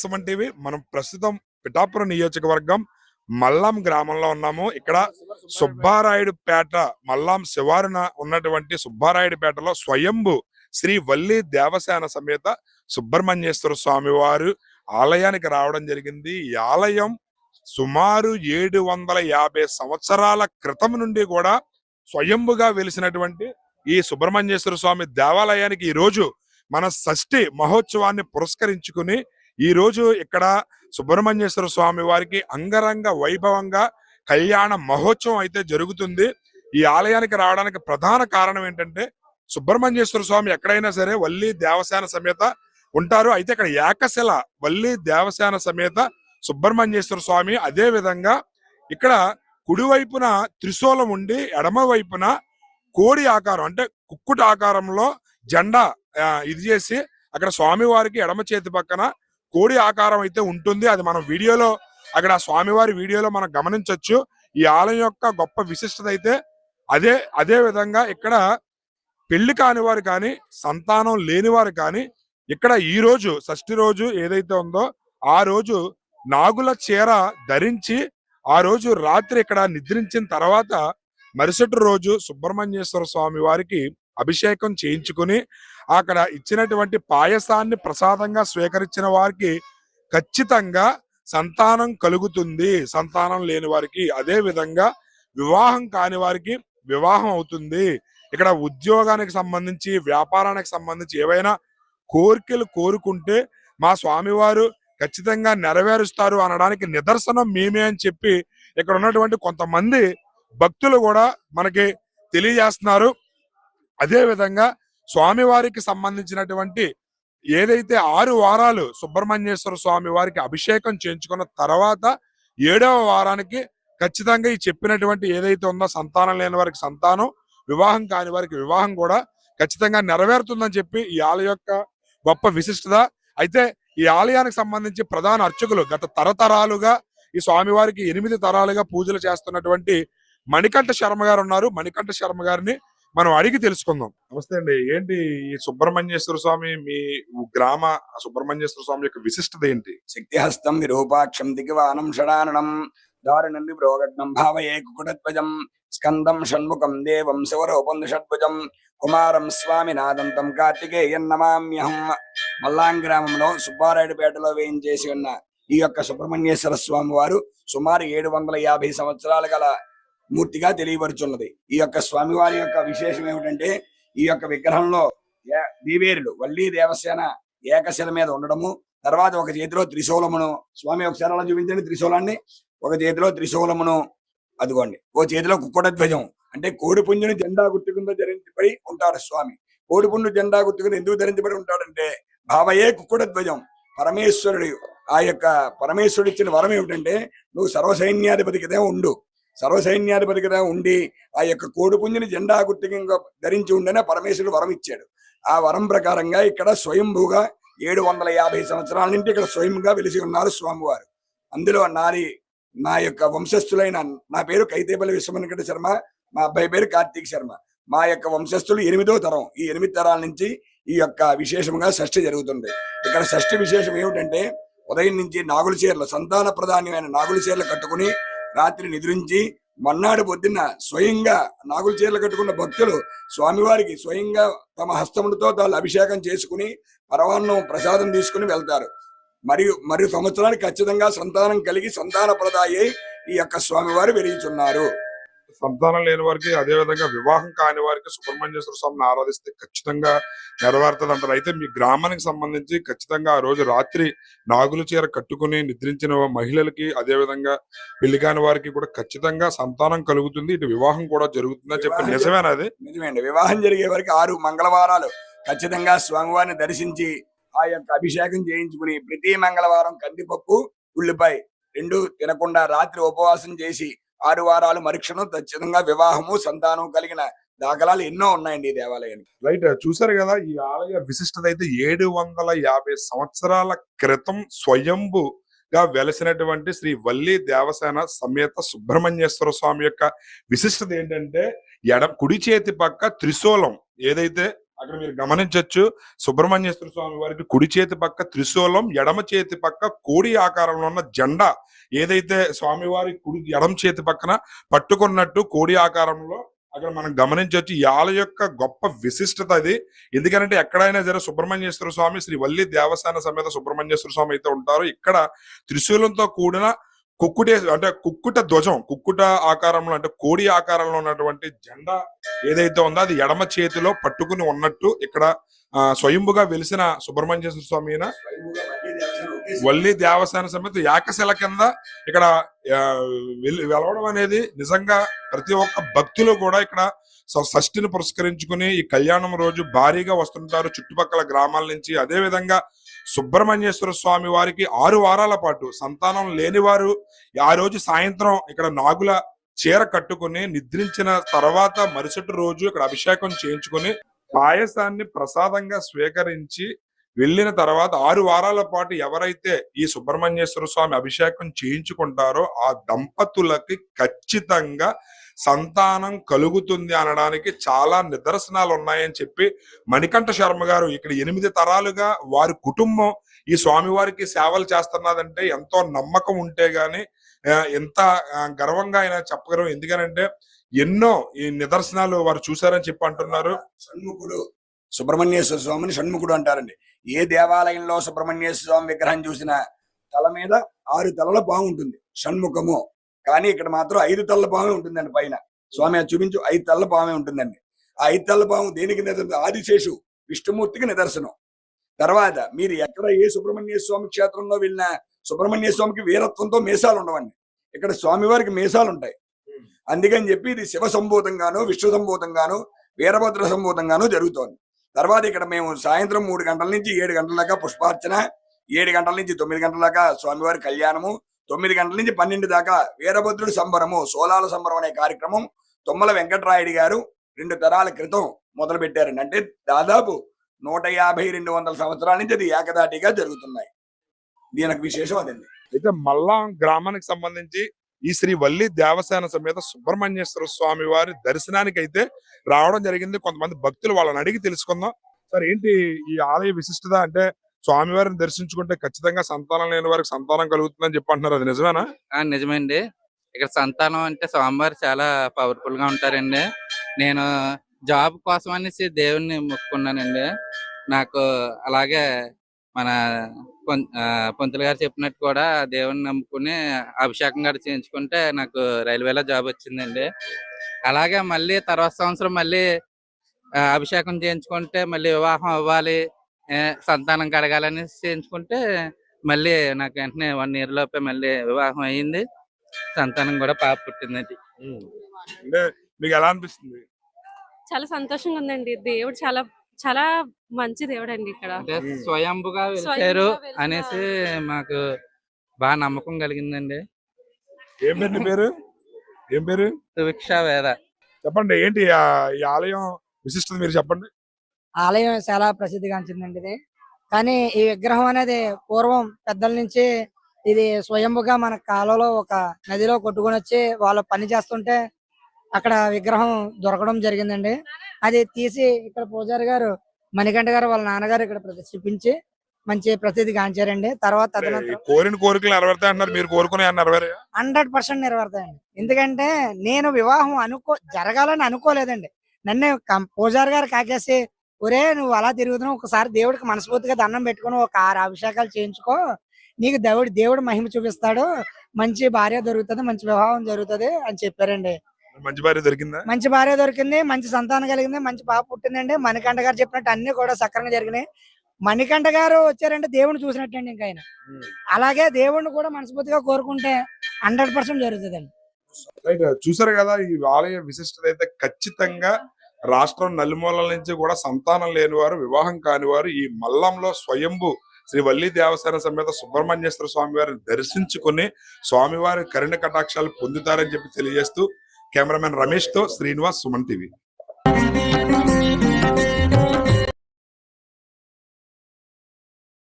Suman TV. మనం ప్రస్తుతం పిఠాపురం నియోజకవర్గం మల్లాం గ్రామంలో ఉన్నాము. ఇక్కడ సుబ్బారాయుడుపేట మల్లాం శివారున ఉన్నటువంటి సుబ్బారాయుడుపేటలో స్వయంభు శ్రీ వల్లి దేవసేన సమేత సుబ్రహ్మణ్యేశ్వర స్వామి వారు ఆలయానికి రావడం జరిగింది. ఈ ఆలయం సుమారు 750 సంవత్సరాల క్రితం నుండి కూడా స్వయంభుగా వెలిసినటువంటి ఈ సుబ్రహ్మణ్యేశ్వర స్వామి దేవాలయానికి ఈ రోజు మన షష్ఠి మహోత్సవాన్ని పురస్కరించుకుని ఈ రోజు ఇక్కడ సుబ్రహ్మణ్యేశ్వర స్వామి వారికి అంగరంగ వైభవంగా కళ్యాణ మహోత్సవం అయితే జరుగుతుంది. ఈ ఆలయానికి రావడానికి ప్రధాన కారణం ఏంటంటే సుబ్రహ్మణ్యేశ్వర స్వామి ఎక్కడైనా సరే వల్లి దేవసేన సమేత ఉంటారు. అయితే ఇక్కడ ఏకశిల వల్లి దేవసేన సమేత సుబ్రహ్మణ్యేశ్వర స్వామి. అదే విధంగా ఇక్కడ కుడివైపున త్రిశూలం ఉండి ఎడమ వైపున కోడి ఆకారం అంటే కుక్కుట ఆకారంలో జెండా ఇది చేసి అక్కడ స్వామివారికి ఎడమ చేతి పక్కన కోడి ఆకారం అయితే ఉంటుంది. అది మనం వీడియోలో అక్కడ స్వామివారి వీడియోలో మనం గమనించవచ్చు. ఈ ఆలయం యొక్క గొప్ప విశిష్టత అయితే అదే విధంగా ఇక్కడ పెళ్లి కాని వారు కానీ సంతానం లేని వారు కానీ ఇక్కడ ఈ రోజు షష్ఠి రోజు ఏదైతే ఉందో ఆ రోజు నాగుల చీర ధరించి ఆ రోజు రాత్రి ఇక్కడ నిద్రించిన తర్వాత మరుసటి రోజు సుబ్రహ్మణ్యేశ్వర స్వామి వారికి అభిషేకం చేయించుకుని అక్కడ ఇచ్చినటువంటి పాయసాన్ని ప్రసాదంగా స్వీకరించిన వారికి ఖచ్చితంగా సంతానం కలుగుతుంది. సంతానం లేని వారికి అదే విధంగా వివాహం కాని వారికి వివాహం అవుతుంది. ఇక్కడ ఉద్యోగానికి సంబంధించి వ్యాపారానికి సంబంధించి ఏవైనా కోరికలు కోరుకుంటే మా స్వామివారు ఖచ్చితంగా నెరవేరుస్తారు అనడానికి నిదర్శనం మేమే అని చెప్పి ఇక్కడ ఉన్నటువంటి కొంతమంది భక్తులు కూడా మనకి తెలియజేస్తున్నారు. అదే విధంగా స్వామివారికి సంబంధించినటువంటి ఏదైతే 6 వారాలు సుబ్రహ్మణ్యేశ్వర స్వామి వారికి అభిషేకం చేయించుకున్న తర్వాత 7వ వారానికి ఖచ్చితంగా ఈ చెప్పినటువంటి ఏదైతే ఉందో సంతానం లేని వారికి సంతానం, వివాహం కాని వారికి వివాహం కూడా ఖచ్చితంగా నెరవేరుతుందని చెప్పి ఈ ఆలయం యొక్క గొప్ప విశిష్టత. అయితే ఈ ఆలయానికి సంబంధించి ప్రధాన అర్చకులు గత తరతరాలుగా ఈ స్వామివారికి 8 తరాలుగా పూజలు చేస్తున్నటువంటి మణికంఠ శర్మ గారు ఉన్నారు. మణికంఠ శర్మ గారిని మనం అడిగి తెలుసుకుందాం. నమస్తే అండి. ఏంటి ఈ సుబ్రహ్మణ్యేశ్వర స్వామి మీ గ్రామ సుబ్రహ్మణ్యేశ్వర స్వామి యొక్క విశిష్టత ఏంటి? శక్తిహస్తం విరూపాక్షం దిగ్వానం షడాననం దారుణం విప్రోగడ్నం భావయే కుకుటధ్వజం స్కందం షణ్ముఖం దేవం శివరూపం షడ్భుజం కుమారం స్వామినాథంతం కార్తికేయం నమామ్యహం. మల్లాం గ్రామంలో సుబ్బారాయుడుపేటలో వేయించేసి ఉన్న ఈ యొక్క సుబ్రహ్మణ్యేశ్వర స్వామి వారు సుమారు 750 సంవత్సరాల గల మూర్తిగా తెలియపరుచున్నది. ఈ యొక్క స్వామివారి యొక్క విశేషం ఏమిటంటే ఈ యొక్క విగ్రహంలో దీవేరులు వల్లి దేవసేన ఏకశిల మీద ఉండడము, తర్వాత ఒక చేతిలో త్రిశూలమును, స్వామి ఒకసారి అలా చూపించండి త్రిశూలాన్ని, ఒక చేతిలో త్రిశూలమును అదిగోండి, ఓ చేతిలో కుక్కుట ధ్వజం అంటే కోడిపుంజుని జెండా గుర్తుకుందో ధరించబడి ఉంటాడు స్వామి. కోడిపుండు జెండా గుర్తుకుని ఎందుకు ధరించబడి ఉంటాడంటే భావయే కుక్కుట ధ్వజం. పరమేశ్వరుడు ఆ యొక్క పరమేశ్వరుడు ఇచ్చిన వరం ఏమిటంటే నువ్వు సర్వసైన్యాధిపతికిదే ఉండు, సర్వసైన్యాధిపతిగా ఉండి ఆ యొక్క కోడిపుంజుని జెండా గుర్తుగా ధరించి ఉండనే పరమేశ్వరుడు వరం ఇచ్చాడు. ఆ వరం ప్రకారంగా ఇక్కడ స్వయంభూగా 750 సంవత్సరాల నుండి ఇక్కడ స్వయంగా వెలిసి ఉన్నారు స్వామివారు. అందులో నా యొక్క వంశస్థులైన నా పేరు కైతేపల్లి విశ్వమణికంఠ శర్మ, మా అబ్బాయి పేరు కార్తీక్ శర్మ. మా యొక్క వంశస్థులు 8వ తరం. ఈ 8 తరాల నుంచి ఈ యొక్క విశేషంగా షష్ఠి జరుగుతుంది. ఇక్కడ షష్ఠి విశేషం ఏమిటంటే ఉదయం నుంచి నాగుల చీరలు, సంతాన ప్రధానమైన నాగుల చీరలు కట్టుకుని రాత్రి నిద్రించి మన్నాడు పొద్దున్న స్వయంగా నాగుల చీరలు కట్టుకున్న భక్తులు స్వామివారికి స్వయంగా తమ హస్తములతో తాను అభిషేకం చేసుకుని పరమాన్నం ప్రసాదం తీసుకుని వెళ్తారు. మరియు సంవత్సరానికి ఖచ్చితంగా సంతానం కలిగి సంతాన ప్రదాయి ఈ యొక్క స్వామివారు వెలిగిస్తున్నారు. సంతానం లేని వారికి అదే విధంగా వివాహం కాని వారికి సుబ్రహ్మణ్యేశ్వర స్వామిని ఆరాధిస్తే ఖచ్చితంగా నెరవేరుతుంది అంటారు. అయితే మీ గ్రామానికి సంబంధించి ఖచ్చితంగా ఆ రోజు రాత్రి నాగుల చీర కట్టుకుని నిద్రించిన మహిళలకి అదే విధంగా పెళ్లి కాని వారికి కూడా ఖచ్చితంగా సంతానం కలుగుతుంది, ఇటు వివాహం కూడా జరుగుతుందని చెప్పి నిజమేనా? అది నిజమేండి. వివాహం జరిగే వరకు 6 మంగళవారాలు ఖచ్చితంగా స్వామివారిని దర్శించి ఆ యొక్క అభిషేకం చేయించుకుని ప్రతి మంగళవారం కందిపప్పు ఉల్లిపాయ 2 తినకుండా రాత్రి ఉపవాసం చేసి 6 వారాలు మరుక్షణం ఖచ్చితంగా వివాహము సంతానం కలిగిన దాఖలాలు ఎన్నో ఉన్నాయండి ఈ దేవాలయానికి. రైట్, చూసారు కదా. ఈ ఆలయ విశిష్టత అయితే 750 సంవత్సరాల క్రితం స్వయంభుగా వెలసినటువంటి శ్రీ వల్లి దేవసేన సమేత సుబ్రహ్మణ్యేశ్వర స్వామి యొక్క విశిష్టత ఏంటంటే కుడి చేతి పక్క త్రిశూలం ఏదైతే అక్కడ మీరు గమనించొచ్చు సుబ్రహ్మణ్యేశ్వర స్వామి వారికి కుడి చేతి పక్క త్రిశూలం, ఎడమ చేతి పక్క కోడి ఆకారంలో ఉన్న జెండా ఏదైతే స్వామివారి కుడి ఎడమ చేతి పక్కన పట్టుకున్నట్టు కోడి ఆకారంలో అక్కడ మనం గమనించవచ్చు. ఈ ఆలయ యొక్క గొప్ప విశిష్టత అది. ఎందుకంటే ఎక్కడైనా సరే సుబ్రహ్మణ్యేశ్వర స్వామి శ్రీ వల్లి దేవస్థాన సమేత సుబ్రహ్మణ్యేశ్వర స్వామి అయితే ఉంటారో ఇక్కడ త్రిశూలంతో కూడిన కుక్కుట ధ్వజం, కుక్కుట ఆకారంలో అంటే కోడి ఆకారంలో ఉన్నటువంటి జెండా ఏదైతే ఉందో అది ఎడమ చేతిలో పట్టుకుని ఉన్నట్టు ఇక్కడ స్వయంభుగా వెలిసిన సుబ్రహ్మణ్యేశ్వర స్వామి వల్లి దేవస్థాన సమేత ఏకశిల కింద ఇక్కడ వెలవడం అనేది నిజంగా ప్రతి ఒక్క భక్తులు కూడా ఇక్కడ షష్ఠిని పురస్కరించుకుని ఈ కళ్యాణం రోజు భారీగా వస్తుంటారు చుట్టుపక్కల గ్రామాల నుంచి. అదే విధంగా సుబ్రహ్మణ్యేశ్వర స్వామి వారికి 6 వారాల పాటు సంతానం లేని వారు ఆ రోజు సాయంత్రం ఇక్కడ నాగుల చీర కట్టుకుని నిద్రించిన తర్వాత మరుసటి రోజు ఇక్కడ అభిషేకం చేయించుకుని పాయసాన్ని ప్రసాదంగా స్వీకరించి వెళ్ళిన తర్వాత 6 వారాల పాటు ఎవరైతే ఈ సుబ్రహ్మణ్యేశ్వర స్వామి అభిషేకం చేయించుకుంటారో ఆ దంపతులకి ఖచ్చితంగా సంతానం కలుగుతుంది అనడానికి చాలా నిదర్శనాలు ఉన్నాయని చెప్పి మణికంఠ శర్మ గారు ఇక్కడ 8 తరాలుగా వారి కుటుంబం ఈ స్వామివారికి సేవలు చేస్తున్నదంటే ఎంతో నమ్మకం ఉంటే గాని ఎంత గర్వంగా ఆయన చెప్పగలరు. ఎందుకనంటే ఎన్నో ఈ నిదర్శనాలు వారు చూశారని చెప్పి అంటున్నారు. షణ్ముఖుడు సుబ్రహ్మణ్యేశ్వర స్వామిని షణ్ముఖుడు అంటారండి. ఏ దేవాలయంలో సుబ్రహ్మణ్యేశ్వర స్వామి విగ్రహం చూసినా తల మీద 6 తలల పాము ఉంటుంది, షణ్ముఖము. కానీ ఇక్కడ మాత్రం 5 తలల పామే ఉంటుందండి. పైన స్వామి అది చూపించు 5 తలల పామే ఉంటుందండి. ఆ 5 తలల పాము దేనికి నిదర్శనం? ఆదిశేషు విష్ణుమూర్తికి నిదర్శనం. తర్వాత మీరు ఎక్కడ ఏ సుబ్రహ్మణ్యేశ్వర స్వామి క్షేత్రంలో వెళ్ళినా సుబ్రహ్మణ్య స్వామికి వీరత్వంతో మీసాలు ఉండవండి. ఇక్కడ స్వామివారికి మీసాలు ఉంటాయి. అందుకని చెప్పి ఇది శివ సంభూతంగాను, విష్ణు సంభూతంగాను, వీరభద్ర సంభూతంగాను జరుగుతోంది. తర్వాత ఇక్కడ మేము సాయంత్రం 3 గంటల నుంచి 7 గంటల దాకా పుష్పార్చన, 7 గంటల నుంచి 9 గంటల దాకా స్వామివారి కళ్యాణము, 9 గంటల నుంచి 12 దాకా వీరభద్రుడి సంబరము, సోలాల సంబరం అనే కార్యక్రమం తుమ్మల వెంకటరాయుడు గారు 2 తరాల క్రితం మొదలు పెట్టారండి. అంటే దాదాపు 150-200 సంవత్సరాల నుంచి అది ఏకదాటిగా జరుగుతున్నాయి. దీనికి విశేషం అదండి. అయితే మల్లాం గ్రామానికి సంబంధించి ఈ శ్రీ వల్లి దేవసేన సమేత సుబ్రహ్మణ్యేశ్వర స్వామి వారి దర్శనానికి అయితే రావడం జరిగింది. కొంతమంది భక్తులు వాళ్ళని అడిగి తెలుసుకుందాం. సార్ ఏంటి ఈ ఆలయ విశిష్టత? అంటే స్వామివారిని దర్శించుకుంటే ఖచ్చితంగా సంతానం లేని వారికి సంతానం కలుగుతుందని చెప్పి అంటున్నారు, అది నిజమేనా? నిజమండి. ఇక్కడ సంతానం అంటే స్వామివారు చాలా పవర్ఫుల్ గా ఉంటారండి. నేను జాబ్ కోసం అనేసి దేవుణ్ణి మొక్కుకున్నానండి. నాకు అలాగే మన పంతులు గారు చెప్పినట్టు కూడా దేవుణ్ణి నమ్ముకుని అభిషేకం గారు చేయించుకుంటే నాకు రైల్వేలో జాబ్ వచ్చిందండి. అలాగే మళ్ళీ తర్వాత సంవత్సరం మళ్ళీ అభిషేకం చేయించుకుంటే మళ్ళీ వివాహం అవ్వాలి, సంతానం కడగాలని చేయించుకుంటే మళ్ళీ నాకు వెంటనే 1 year లోపే మళ్ళీ వివాహం అయ్యింది. సంతానం కూడా పాప పుట్టిందండి. అంటే మీకు ఎలా అనిపిస్తుంది? చాలా సంతోషంగా ఉందండి. దేవుడు చాలా చాలా మంచి దేవుడు అండి. ఇక్కడ అంటే స్వయంభుగా వెలిచారు అనేసి మాకు బాగా నమ్మకం కలిగిందండి. ఏం పేరు నీ పేరు? ఏం పేరు? సుభిక్ష వేద. చెప్పండి ఏంటి ఈ ఆలయం విశిష్టత మీరు చెప్పండి. ఆలయం చాలా ప్రసిద్ధిగాంచిందండి ఇది. కానీ ఈ విగ్రహం అనేది పూర్వం పెద్దల నుంచి ఇది స్వయంభుగా మన కాలంలో ఒక నదిలో కొట్టుకొని వచ్చి వాళ్ళు పని చేస్తుంటే అక్కడ విగ్రహం దొరకడం జరిగిందండి. అది తీసి ఇక్కడ పూజారి గారు మణికంఠ గారు వాళ్ళ నాన్నగారు ఇక్కడ ప్రదర్శించి మంచి ప్రసిద్ధి గాంచారండి. తర్వాత కోరిన కోరికలు నెరవేరుతాయి అంటున్నారు, మీరు కోరుకునే 100% నెరవేరుతాయండి. ఎందుకంటే నేను వివాహం జరగాలని అనుకోలేదండి. నన్ను పూజారి గారు కాకేసి, ఒరే నువ్వు అలా తిరుగుతున్నావు, ఒకసారి దేవుడికి మనస్ఫూర్తిగా దండం పెట్టుకుని ఒక 6 అభిషేకాలు చేయించుకో, నీకు దేవుడు మహిమ చూపిస్తాడు, మంచి భార్య దొరుకుతుంది, మంచి వివాహం జరుగుతుంది అని చెప్పారండి. మంచి భార్య దొరికిందా? మంచి భార్య దొరికింది, మంచి సంతానం కలిగింది, మంచి పాప పుట్టిందండి. మణికంఠ గారు చెప్పినట్టు అన్ని కూడా సక్రంగా జరిగినాయి. మణికంఠ గారు వచ్చారంటే దేవుడిని చూసినట్టండి. ఇంకా ఆయన అలాగే దేవుడిని కూడా మనస్ఫూర్తిగా కోరుకుంటే 100% జరుగుతుందండి. చూసారు కదా, ఈ ఆలయ విశిష్టత అయితే ఖచ్చితంగా రాష్ట్రం నలుమూలల నుంచి కూడా సంతానం లేని వారు, వివాహం కాని వారు ఈ మల్లంలో స్వయంభు శ్రీ వల్లి దేవసేన సమేత సుబ్రహ్మణ్యేశ్వర స్వామి వారిని దర్శించుకుని స్వామివారి కరుణ కటాక్షాలు పొందుతారని చెప్పి తెలియజేస్తూ కెమెరామెన్ రమేష్ తో శ్రీనివాస్, సుమన్ టీవీ.